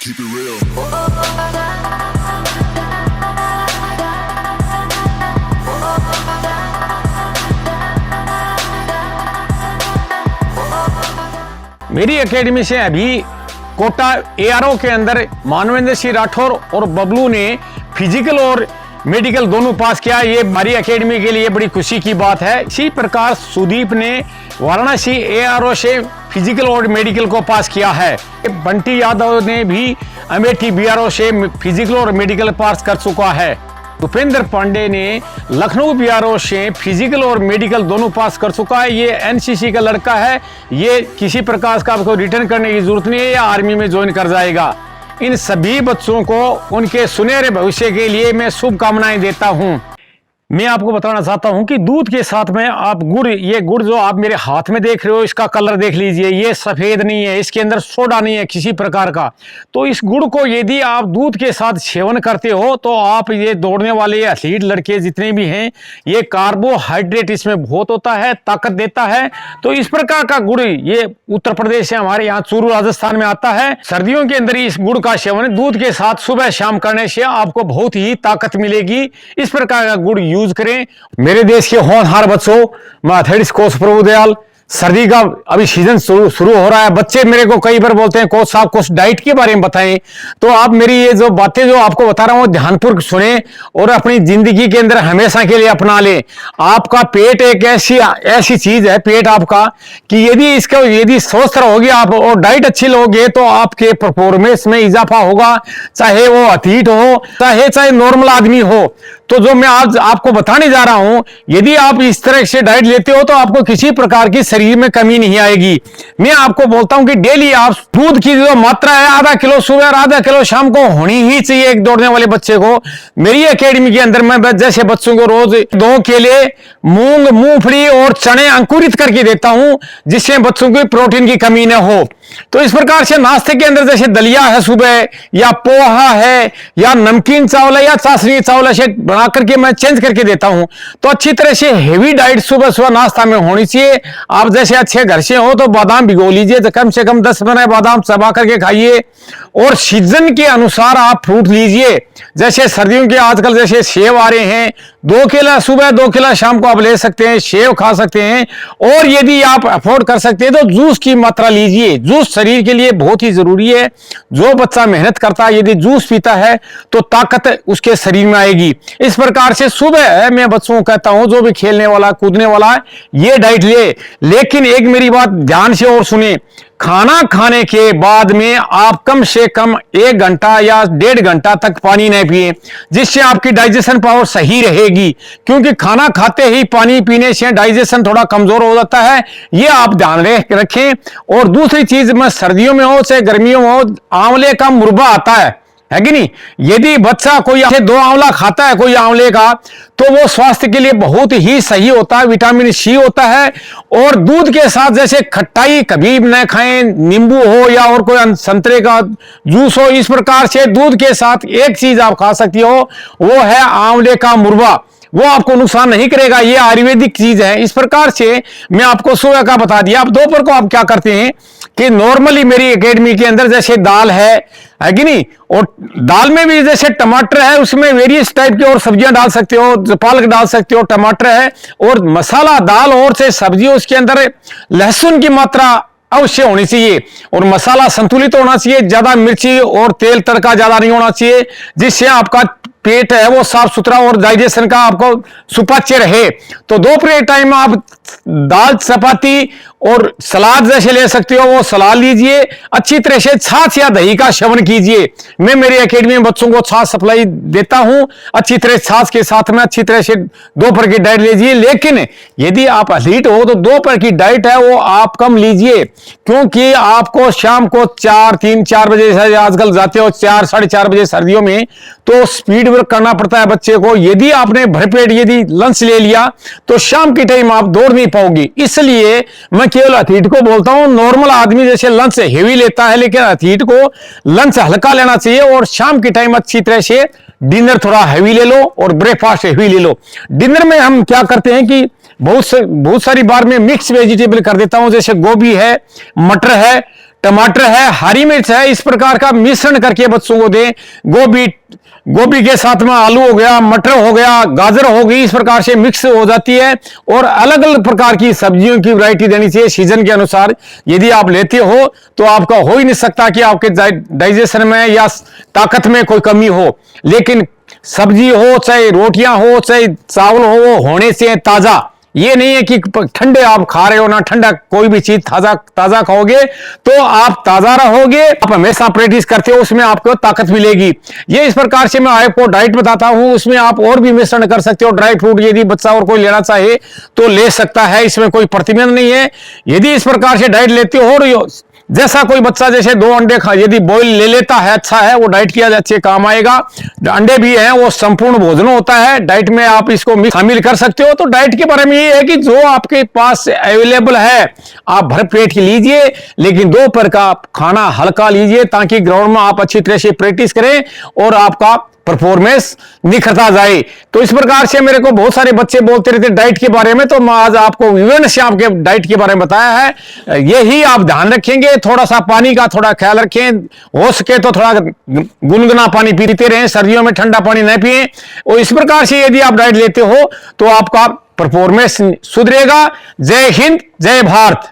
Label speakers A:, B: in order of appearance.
A: Keep it real.
B: मेरी academy से अभी कोटा एआरओ के अंदर मानवेंद्र सिंह राठौर और बबलू ने फिजिकल और मेडिकल दोनों पास किया। ये हमारी एकेडमी के लिए बड़ी खुशी की बात है। इसी प्रकार सुदीप ने वाराणसी एआरओ से फिजिकल और मेडिकल को पास किया है। बंटी यादव ने भी अमेठी बीआरओ से फिजिकल और मेडिकल पास कर चुका है। भूपेंद्र पांडे ने लखनऊ बीआरओ से फिजिकल और मेडिकल दोनों पास कर चुका है। ये एनसीसी का लड़का है। ये किसी प्रकार का आपको रिटर्न करने की जरूरत नहीं है, या आर्मी में ज्वाइन कर जाएगा। इन सभी बच्चों को उनके सुनहरे भविष्य के लिए मैं शुभकामनाएं देता हूं। मैं आपको बताना चाहता हूं कि दूध के साथ में आप गुड़, ये गुड़ जो आप मेरे हाथ में देख रहे हो, इसका कलर देख लीजिए, ये सफेद नहीं है, इसके अंदर सोडा नहीं है किसी प्रकार का। तो इस गुड़ को यदि आप दूध के साथ सेवन करते हो तो आप ये दौड़ने वाले एथलीट लड़के जितने भी हैं, ये कार्बोहाइड्रेट इसमें बहुत होता है, ताकत देता है। तो इस प्रकार का गुड़ ये उत्तर प्रदेश से हमारे यहाँ चूरू राजस्थान में आता है। सर्दियों के अंदर इस गुड़ का सेवन दूध के साथ सुबह शाम करने से आपको बहुत ही ताकत मिलेगी। इस प्रकार का गुड़ यूज करें। मेरे देश के होनहार बच्चों, मैं एथलेटिक्स कोच प्रभुदयाल, सर्दी का अभी सीजन शुरू हो रहा है। बच्चे मेरे को कई बार बोलते हैं कोच साहब कुछ डाइट के बारे में बताएं। तो आप मेरी ये जो बातें जो आपको बता रहा हूं ध्यानपूर्वक सुने और अपनी जिंदगी के अंदर हमेशा के लिए अपना लें। आपका पेट एक ऐसी चीज है, पेट आपका, कि यदि स्वस्थ रहोगे आप और डाइट अच्छी लोगे तो आपके परफॉर्मेंस में इजाफा होगा, चाहे वो एथलीट हो चाहे नॉर्मल आदमी हो। तो जो मैं आज आपको बताने जा रहा हूं, यदि आप इस तरह से डाइट लेते हो तो आपको किसी प्रकार की शरीर में कमी नहीं आएगी। मैं आपको बोलता हूं कि डेली आप दूध की जो मात्रा है आधा किलो सुबह और आधा किलो शाम को होनी ही चाहिए एक दौड़ने वाले बच्चे को। मेरी एकेडमी के अंदर मैं जैसे बच्चों को रोज 2 केले, मूंग, मूंगफली और चने अंकुरित करके देता हूं, जिससे बच्चों को प्रोटीन की कमी न हो। तो इस प्रकार से नाश्ते के अंदर जैसे दलिया है सुबह, या पोहा है, या नमकीन चावल है, या चाशनी चावल से बना करके मैं चेंज करके देता हूं। तो अच्छी तरह से हेवी डाइट सुबह सुबह नाश्ता में होनी चाहिए। आप जैसे अच्छे घर से हो तो बादाम भिगो लीजिए, तो कम से कम 10-15 बादाम चबा करके खाइए। और सीजन के अनुसार आप फ्रूट लीजिए। जैसे सर्दियों के आजकल जैसे सेब आ रहे हैं, 2 केला सुबह 2 केला शाम को आप ले सकते हैं, सेब खा सकते हैं। और यदि आप अफोर्ड कर सकते हैं तो जूस की मात्रा लीजिए। जूस शरीर के लिए बहुत ही जरूरी है। जो बच्चा मेहनत करता है यदि जूस पीता है तो ताकत उसके शरीर में आएगी। इस प्रकार से सुबह मैं बच्चों को कहता हूं, जो भी खेलने वाला कूदने वाला है ये डाइट ले। लेकिन एक मेरी बात ध्यान से और सुने, खाना खाने के बाद में आप कम से कम 1 घंटा या 1.5 घंटा तक पानी नहीं पिए, जिससे आपकी डाइजेशन पावर सही रहेगी। क्योंकि खाना खाते ही पानी पीने से डाइजेशन थोड़ा कमजोर हो जाता है, ये आप ध्यान रखें। और दूसरी चीज में सर्दियों में हो चाहे गर्मियों में हो, आंवले का मुरब्बा आता है कि नहीं। यदि बच्चा कोई 2 आंवला खाता है कोई आंवले का, तो वो स्वास्थ्य के लिए बहुत ही सही होता है, विटामिन सी होता है। और दूध के साथ जैसे खट्टाई कभी न खाएं, नींबू हो या और कोई संतरे का जूस हो, इस प्रकार से दूध के साथ एक चीज आप खा सकती हो, वो है आंवले का मुरब्बा। वो आपको नुकसान नहीं करेगा, ये आयुर्वेदिक चीज है। इस प्रकार से मैं आपको सुबह का बता दिया। अब दोपहर को आप क्या करते हैं कि नॉर्मली मेरी एकेडमी के अंदर जैसे दाल है कि नहीं, और दाल में भी जैसे टमाटर है, उसमें वेरियस टाइप की और सब्जियां डाल सकते हो, पालक डाल सकते हो, टमाटर है, और मसाला दाल और से सब्जी, उसके अंदर लहसुन की मात्रा अवश्य होनी चाहिए। और मसाला संतुलित होना चाहिए, ज्यादा मिर्ची और तेल तड़का ज्यादा नहीं होना चाहिए, जिससे आपका पेट है वो साफ सुथरा और डाइजेशन का आपको सुपाच्य रहे। तो दोपहर टाइम आप दाल, चपाती और सलाद जैसे ले सकते हो, वो सलाद लीजिए। अच्छी तरह से छाछ या दही का सेवन कीजिए। मैं मेरी एकेडमी में बच्चों को छाछ सप्लाई देता हूं। अच्छी तरह छाछ के साथ में अच्छी तरह से दोपहर की डाइट लीजिए। लेकिन यदि आप एथलीट हो तो दोपहर की डाइट है वो आप कम लीजिए, क्योंकि आपको शाम को 4 बजे से आजकल जाते हो 4-4:30 बजे सर्दियों में, तो स्पीड वर्क करना पड़ता है बच्चे को। यदि आपने भरपेट यदि लंच ले लिया तो शाम के टाइम आप दौड़ नहीं पाओगे। इसलिए मैं केवल एथलीट को बोलता हूं, नॉर्मल आदमी जैसे लंच हेवी लेता है, लेकिन एथलीट को लंच हल्का लेना चाहिए। और शाम के टाइम अच्छी तरह से डिनर थोड़ा हैवी ले लो और ब्रेकफास्ट हैवी ले लो। डिनर में हम क्या करते हैं कि बहुत सारी बार में मिक्स वेजिटेबल कर देता हूं, जैसे गोभी है, मटर है, टमाटर है, हरी मिर्च है, इस प्रकार का मिश्रण करके बच्चों को दें। गोभी के साथ में आलू हो गया, मटर हो गया, गाजर हो गई, इस प्रकार से मिक्स हो जाती है। और अलग अलग प्रकार की सब्जियों की वैरायटी देनी चाहिए सीजन के अनुसार। यदि आप लेते हो तो आपका हो ही नहीं सकता कि आपके डाइजेशन में या ताकत में कोई कमी हो। लेकिन सब्जी हो, चाहे रोटियां हो, चाहे चावल हो, वो होने से ताजा। ये नहीं है कि ठंडे आप खा रहे हो ना, ठंडा कोई भी चीज ताजा खाओगे तो आप ताजा रहोगे। आप हमेशा प्रैक्टिस करते हो, उसमें आपको ताकत मिलेगी। ये इस प्रकार से मैं आपको डाइट बताता हूं, उसमें आप और भी मिश्रण कर सकते हो। ड्राई फ्रूट यदि बच्चा और कोई लेना चाहे तो ले सकता है, इसमें कोई प्रतिबंध नहीं है। यदि इस प्रकार से डाइट लेते हो, और जैसा कोई बच्चा जैसे 2 अंडे यदि बॉईल ले लेता है, अच्छा है, वो डाइट किया अच्छे काम आएगा। अंडे भी हैं, वो संपूर्ण भोजन होता है, डाइट में आप इसको शामिल कर सकते हो। तो डाइट के बारे में ये है कि जो आपके पास अवेलेबल है आप भर पेट की लीजिए, लेकिन दोपहर का खाना हल्का लीजिए, ताकि ग्राउंड में आप अच्छी तरह से प्रैक्टिस करें और आपका परफॉर्मेंस निखरता जाए। तो इस प्रकार से मेरे को बहुत सारे बच्चे बोलते रहते डाइट के बारे में, तो मैं आज आपको विभिन्न से आपके डाइट के बारे में बताया है। यही आप ध्यान रखेंगे, थोड़ा सा पानी का थोड़ा ख्याल रखें, हो सके तो थोड़ा गुनगुना पानी पीते रहें, सर्दियों में ठंडा पानी न पिए। और इस प्रकार से यदि आप डाइट लेते हो तो आपका परफॉर्मेंस सुधरेगा। जय हिंद, जय भारत।